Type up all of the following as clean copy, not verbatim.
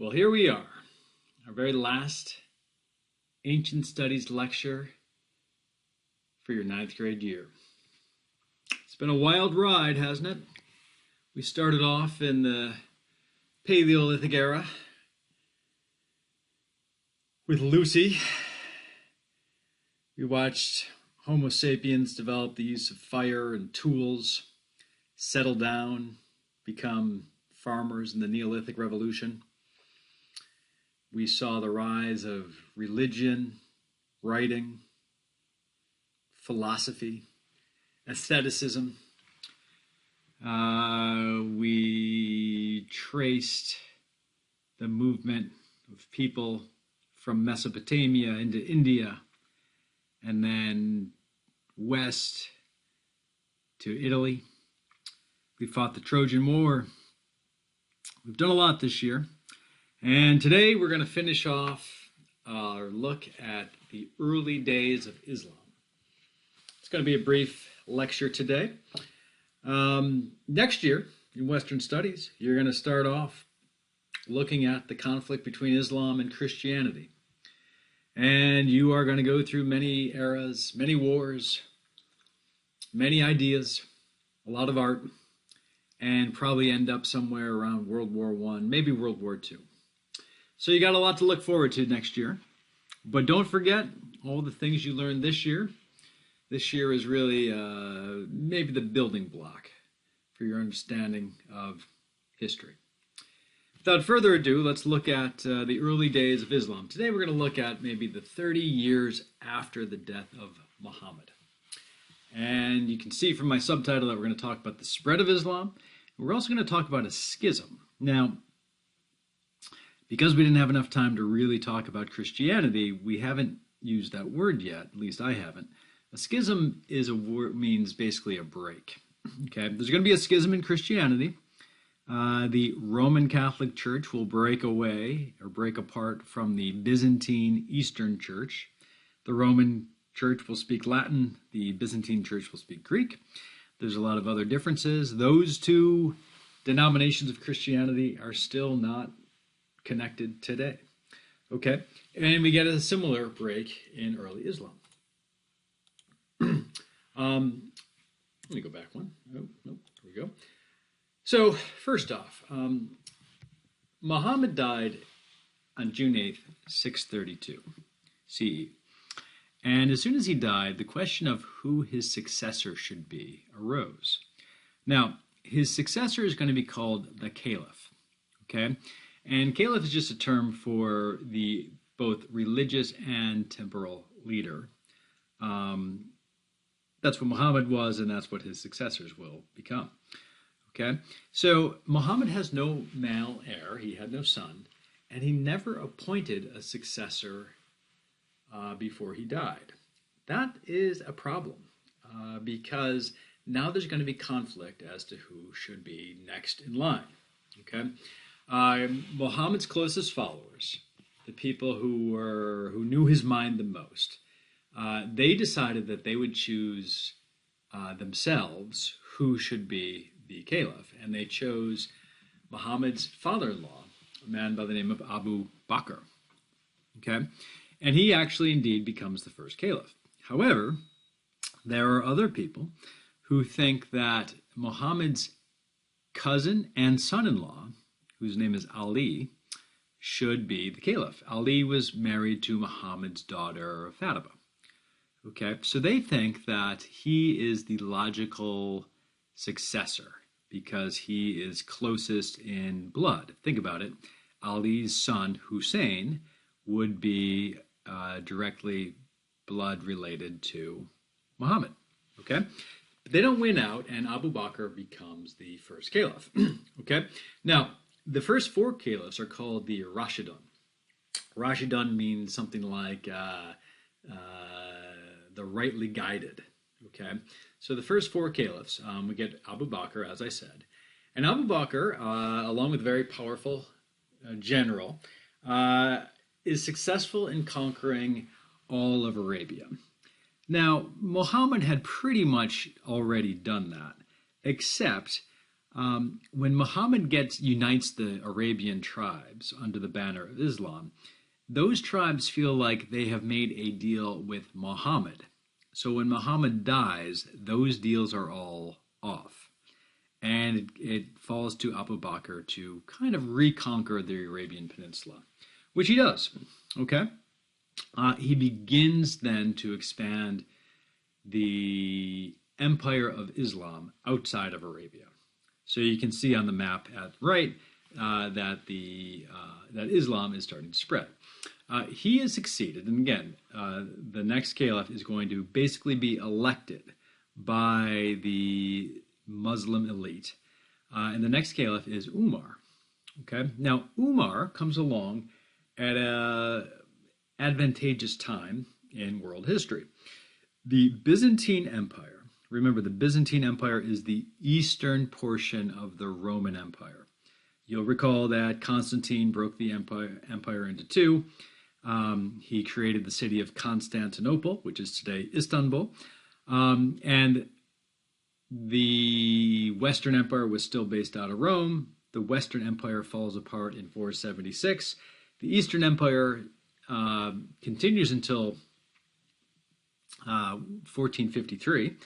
Well, here we are, our very last Ancient Studies lecture for your ninth grade year. It's been a wild ride, hasn't it? We started off in the Paleolithic era with Lucy. We watched Homo sapiens develop the use of fire and tools, settle down, become farmers in the Neolithic Revolution. We saw the rise of religion, writing, philosophy, aestheticism. We traced the movement of people from Mesopotamia into India and then west to Italy. We fought the Trojan War. We've done a lot this year. And today we're going to finish off our look at the early days of Islam. It's going to be a brief lecture today. Next year in Western Studies, you're going to start off looking at the conflict between Islam and Christianity. And you are going to go through many eras, many wars, many ideas, a lot of art, and probably end up somewhere around World War I, maybe World War II. So you got a lot to look forward to next year. But don't forget all the things you learned this year. This year is really maybe the building block for your understanding of history. Without further ado, let's look at the early days of Islam. Today we're going to look at maybe the 30 years after the death of Muhammad. And you can see from my subtitle that we're going to talk about the spread of Islam. We're also going to talk about a schism. Now, because we didn't have enough time to really talk about Christianity, we haven't used that word yet, at least I haven't. A schism is a word, means basically a break. Okay, there's going to be a schism in Christianity. The Roman Catholic Church will break away or break apart from the Byzantine Eastern Church. The Roman Church will speak Latin. The Byzantine Church will speak Greek. There's a lot of other differences. Those two denominations of Christianity are still not connected today. Okay, and we get a similar break in early Islam. Let me go back one. Oh, nope, here we go. So, first off, Muhammad died on June 8th, 632 CE. And as soon as he died, the question of who his successor should be arose. Now, his successor is going to be called the Caliph. Okay? And Caliph is just a term for the both religious and temporal leader. That's what Muhammad was, and that's what his successors will become. Okay, so Muhammad has no male heir; he had no son, and he never appointed a successor before he died. That is a problem because now there's going to be conflict as to who should be next in line. Okay. Muhammad's closest followers, the people who knew his mind the most, they decided that they would choose themselves who should be the caliph, and they chose Muhammad's father-in-law, a man by the name of Abu Bakr. Okay, and he actually indeed becomes the first caliph. However, there are other people who think that Muhammad's cousin and son-in-law, whose name is Ali, should be the caliph. Ali was married to Muhammad's daughter, Fatima. Okay, so they think that he is the logical successor because he is closest in blood. Think about it. Ali's son, Hussein, would be directly blood related to Muhammad. Okay, but they don't win out, and Abu Bakr becomes the first caliph. Okay, now, the first four caliphs are called the Rashidun. Rashidun means something like the rightly guided. Okay, so the first four caliphs, we get Abu Bakr, as I said. And Abu Bakr, along with a very powerful general, is successful in conquering all of Arabia. Now, Muhammad had pretty much already done that, except When Muhammad unites the Arabian tribes under the banner of Islam, those tribes feel like they have made a deal with Muhammad. So when Muhammad dies, those deals are all off. And it falls to Abu Bakr to kind of reconquer the Arabian Peninsula, which he does. Okay? He begins then to expand the empire of Islam outside of Arabia. So you can see on the map at the right that Islam is starting to spread. He has succeeded, and again, the next caliph is going to basically be elected by the Muslim elite, and the next caliph is Umar. Okay, now Umar comes along at a advantageous time in world history. The Byzantine Empire. Remember, the Byzantine Empire is the eastern portion of the Roman Empire. You'll recall that Constantine broke the empire into two. He created the city of Constantinople, which is today Istanbul. And the Western Empire was still based out of Rome. The Western Empire falls apart in 476. The Eastern Empire continues until 1453,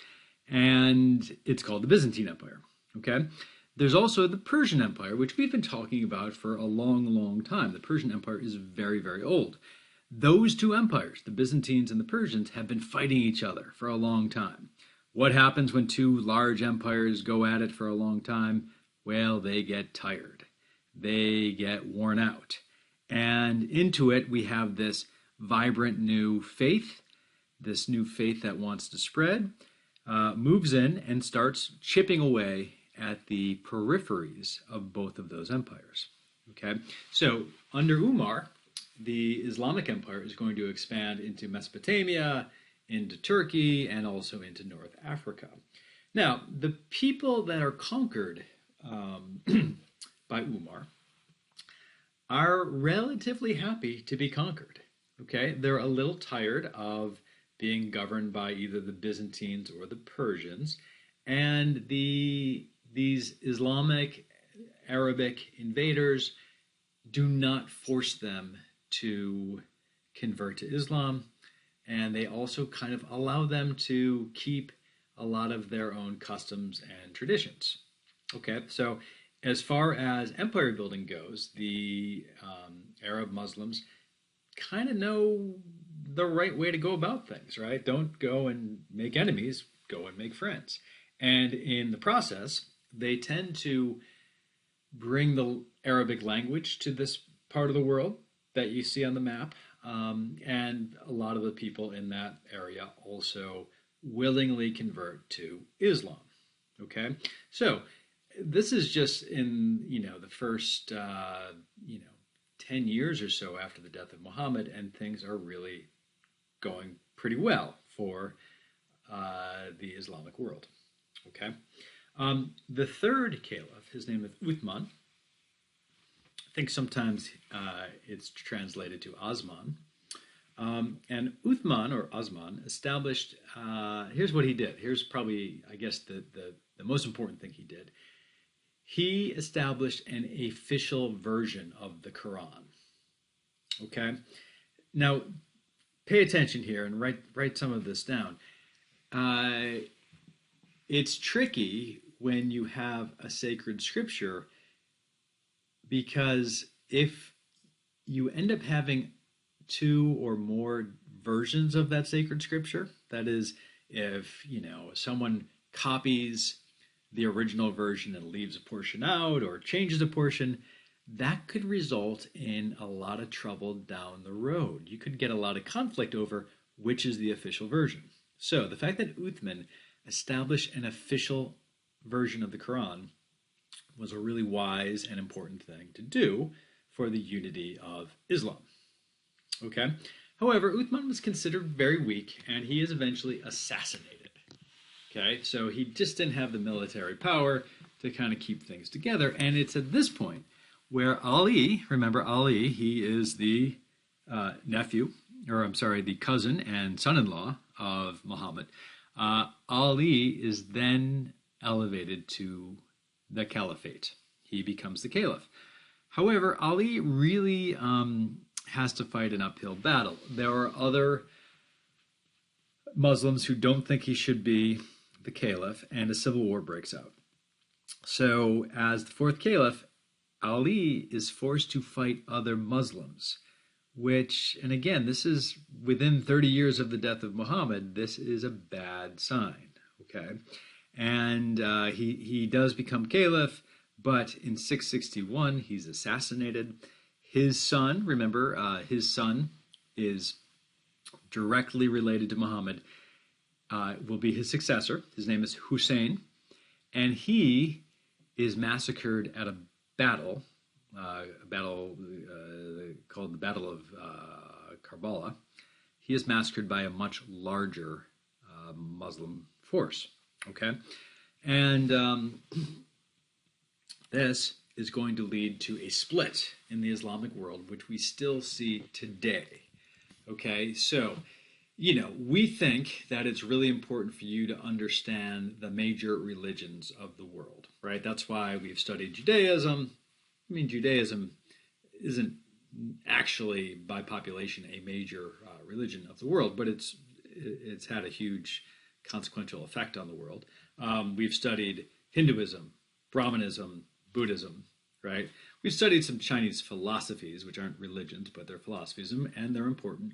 and it's called the Byzantine Empire. Okay? There's also the Persian Empire, which we've been talking about for a long, long time. The Persian Empire is very, very old. Those two empires, the Byzantines and the Persians, have been fighting each other for a long time. What happens when two large empires go at it for a long time? Well, they get tired. They get worn out. And into it, we have this vibrant new faith, this new faith that wants to spread, moves in and starts chipping away at the peripheries of both of those empires. Okay, so under Umar, the Islamic Empire is going to expand into Mesopotamia, into Turkey, and also into North Africa. Now, the people that are conquered by Umar are relatively happy to be conquered. Okay, they're a little tired of being governed by either the Byzantines or the Persians, and these Islamic, Arabic invaders do not force them to convert to Islam, and they also kind of allow them to keep a lot of their own customs and traditions. Okay, so as far as empire building goes, the Arab Muslims kind of know the right way to go about things, right? Don't go and make enemies, go and make friends. And in the process, they tend to bring the Arabic language to this part of the world that you see on the map. And a lot of the people in that area also willingly convert to Islam. Okay, so this is just in the first 10 years or so after the death of Muhammad, and things are really going pretty well for the Islamic world. Okay, the third caliph, his name is Uthman. I think sometimes it's translated to Osman. And Uthman, or Osman, established, here's what he did. Here's probably, I guess, the most important thing he did. He established an official version of the Quran. Okay? Now, pay attention here and write some of this down. It's tricky when you have a sacred scripture, because if you end up having two or more versions of that sacred scripture, that is, if someone copies the original version and leaves a portion out or changes a portion, that could result in a lot of trouble down the road. You could get a lot of conflict over which is the official version. So the fact that Uthman established an official version of the Quran was a really wise and important thing to do for the unity of Islam. Okay. However, Uthman was considered very weak, and he is eventually assassinated. Okay, so he just didn't have the military power to kind of keep things together, and it's at this point where Ali, remember Ali, he is the the cousin and son-in-law of Muhammad. Ali is then elevated to the caliphate. He becomes the caliph. However, Ali really has to fight an uphill battle. There are other Muslims who don't think he should be the caliph, and a civil war breaks out. So, as the fourth caliph, Ali is forced to fight other Muslims, which, and again, this is within 30 years of the death of Muhammad, this is a bad sign, okay? And he does become caliph, but in 661, he's assassinated. His son, remember, his son is directly related to Muhammad, will be his successor. His name is Hussein, and he is massacred at a battle called the Battle of Karbala. He is massacred by a much larger Muslim force. Okay, and this is going to lead to a split in the Islamic world, which we still see today. Okay, so, we think that it's really important for you to understand the major religions of the world, right? That's why we've studied Judaism. I mean, Judaism isn't actually, by population, a major religion of the world, but it's had a huge consequential effect on the world. We've studied Hinduism, Brahmanism, Buddhism, right? We've studied some Chinese philosophies, which aren't religions, but they're philosophies, and they're important.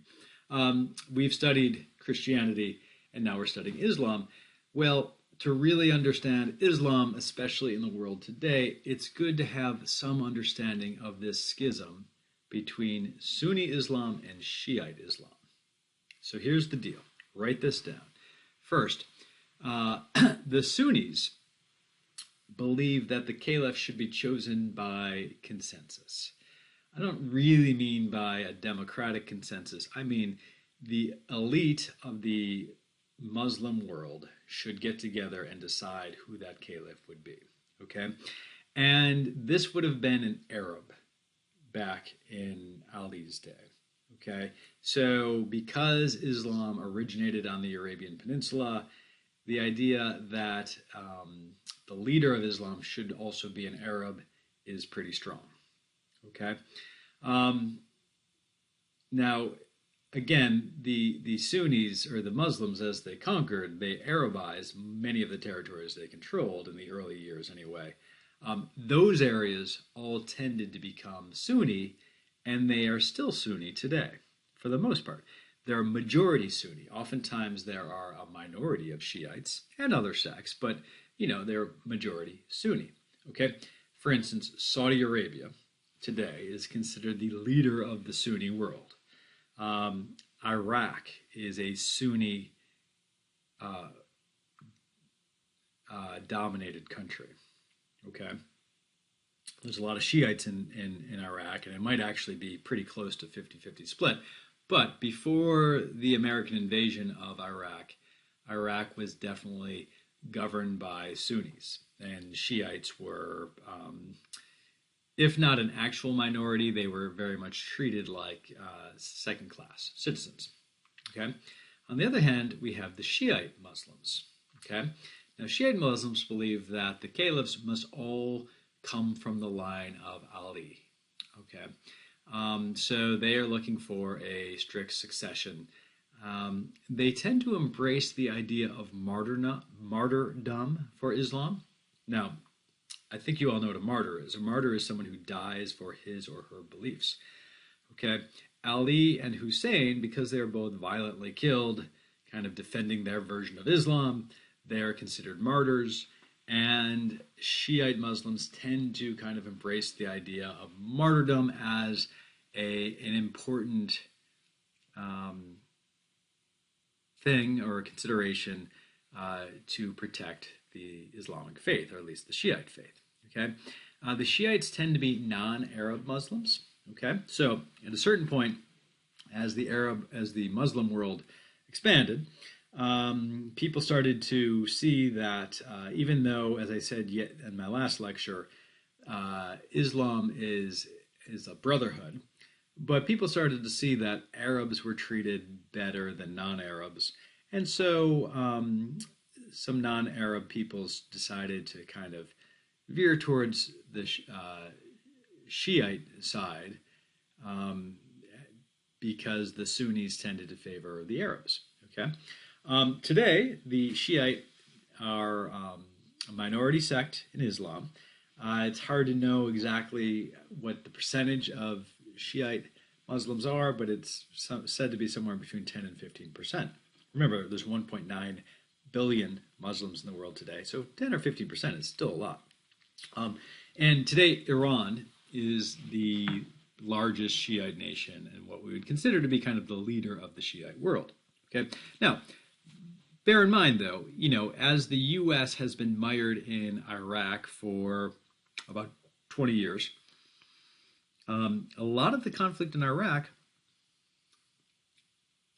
We've studied Christianity, and now we're studying Islam. Well, to really understand Islam, especially in the world today, it's good to have some understanding of this schism between Sunni Islam and Shiite Islam. So here's the deal. Write this down. First, the Sunnis believe that the caliph should be chosen by consensus. I don't really mean by a democratic consensus. I mean the elite of the Muslim world should get together and decide who that caliph would be. Okay? And this would have been an Arab back in Ali's day. Okay? So because Islam originated on the Arabian Peninsula, the idea that the leader of Islam should also be an Arab is pretty strong. Okay? Now, again, the Sunnis, or the Muslims, as they conquered, they Arabized many of the territories they controlled in the early years anyway. Those areas all tended to become Sunni, and they are still Sunni today, for the most part. They're majority Sunni. Oftentimes there are a minority of Shiites and other sects, but, they're majority Sunni. Okay? For instance, Saudi Arabia today is considered the leader of the Sunni world. Iraq is a Sunni dominated country. Okay? There's a lot of Shiites in Iraq, and it might actually be pretty close to 50-50 split. But before the American invasion of Iraq, Iraq was definitely governed by Sunnis, and Shiites were, if not an actual minority, they were very much treated like second-class citizens. Okay. On the other hand, we have the Shiite Muslims. Okay. Now, Shiite Muslims believe that the caliphs must all come from the line of Ali. Okay. So they are looking for a strict succession. They tend to embrace the idea of martyrdom for Islam. Now, I think you all know what a martyr is. A martyr is someone who dies for his or her beliefs. Okay, Ali and Hussein, because they are both violently killed, kind of defending their version of Islam, they are considered martyrs. And Shiite Muslims tend to kind of embrace the idea of martyrdom as an important thing or consideration to protect the Islamic faith, or at least the Shiite faith. Okay, the Shiites tend to be non-Arab Muslims. Okay, so at a certain point, as the Muslim world expanded, people started to see that even though, as I said yet in my last lecture, Islam is a brotherhood, but people started to see that Arabs were treated better than non-Arabs, and so some non-Arab peoples decided to kind of veer towards the Shiite side because the Sunnis tended to favor the Arabs. Okay, today the Shiite are a minority sect in Islam. It's hard to know exactly what the percentage of Shiite Muslims are, but it's said to be somewhere between 10 and 15%. Remember, there's 1.9 billion Muslims in the world today, so 10 or 15% is still a lot. And today, Iran is the largest Shiite nation and what we would consider to be kind of the leader of the Shiite world. Okay, now bear in mind, though, as the U.S. has been mired in Iraq for about 20 years, a lot of the conflict in Iraq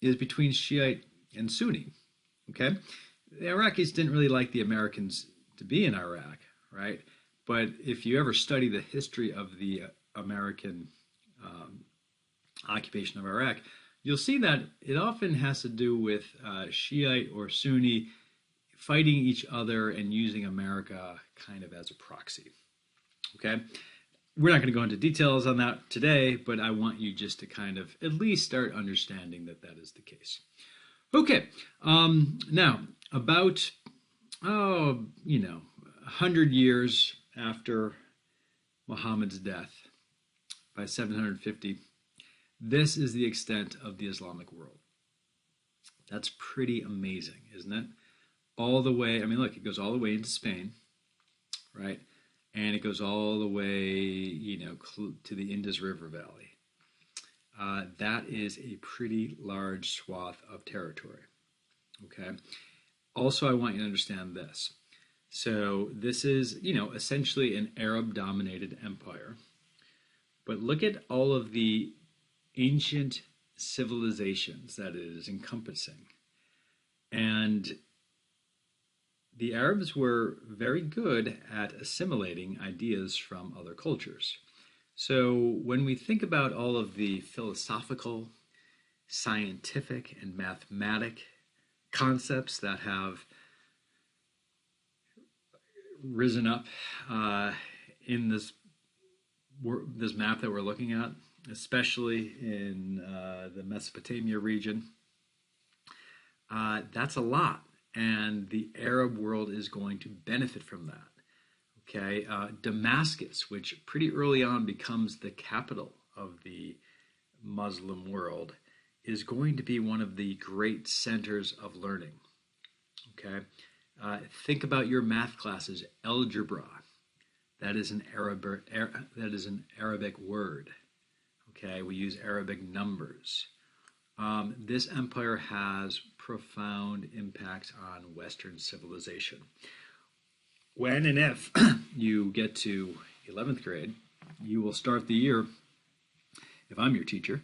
is between Shiite and Sunni. Okay, the Iraqis didn't really like the Americans to be in Iraq, right? But if you ever study the history of the American occupation of Iraq, you'll see that it often has to do with Shiite or Sunni fighting each other and using America kind of as a proxy. Okay? We're not going to go into details on that today, but I want you just to kind of at least start understanding that that is the case. Okay, now about, 100 years after Muhammad's death, by 750, this is the extent of the Islamic world. That's pretty amazing, isn't it? All the way, look, it goes all the way into Spain, right? And it goes all the way, to the Indus River Valley. That is a pretty large swath of territory, okay? Also, I want you to understand this. So this is, essentially an Arab-dominated empire. But look at all of the ancient civilizations that it is encompassing. And the Arabs were very good at assimilating ideas from other cultures. So when we think about all of the philosophical, scientific, and mathematic concepts that have risen up in this map that we're looking at, especially in the Mesopotamia region, that's a lot. And the Arab world is going to benefit from that. Okay, Damascus, which pretty early on becomes the capital of the Muslim world, is going to be one of the great centers of learning. Okay, think about your math classes. Algebra, that is an Arabic word. Okay, we use Arabic numbers. This empire has profound impacts on Western civilization. When and if you get to 11th grade, you will start the year, if I'm your teacher,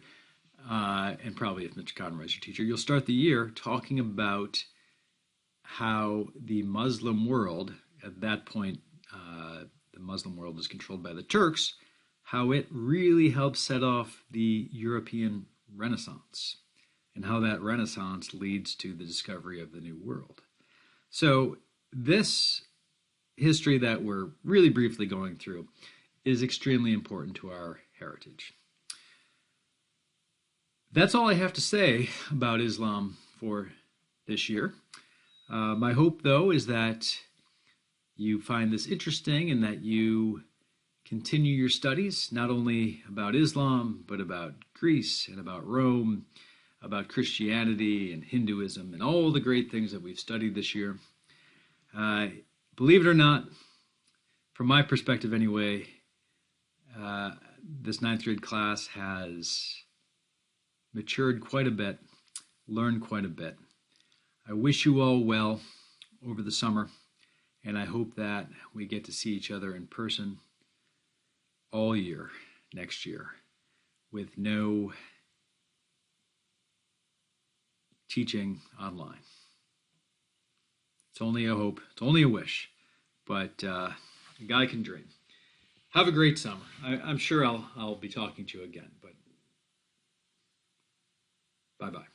and probably if Mr. Conroy is your teacher, you'll start the year talking about how the Muslim world, at that point, the Muslim world is controlled by the Turks, how it really helped set off the European Renaissance, and how that Renaissance leads to the discovery of the New World. So this history that we're really briefly going through is extremely important to our heritage. That's all I have to say about Islam for this year. My hope, though, is that you find this interesting and that you continue your studies, not only about Islam, but about Greece and about Rome, about Christianity and Hinduism and all the great things that we've studied this year. Believe it or not, from my perspective anyway, this 9th grade class has matured quite a bit, learned quite a bit. I wish you all well over the summer, and I hope that we get to see each other in person all year next year with no teaching online. It's only a hope, it's only a wish, but a guy can dream. Have a great summer. I'm sure I'll be talking to you again, but bye-bye.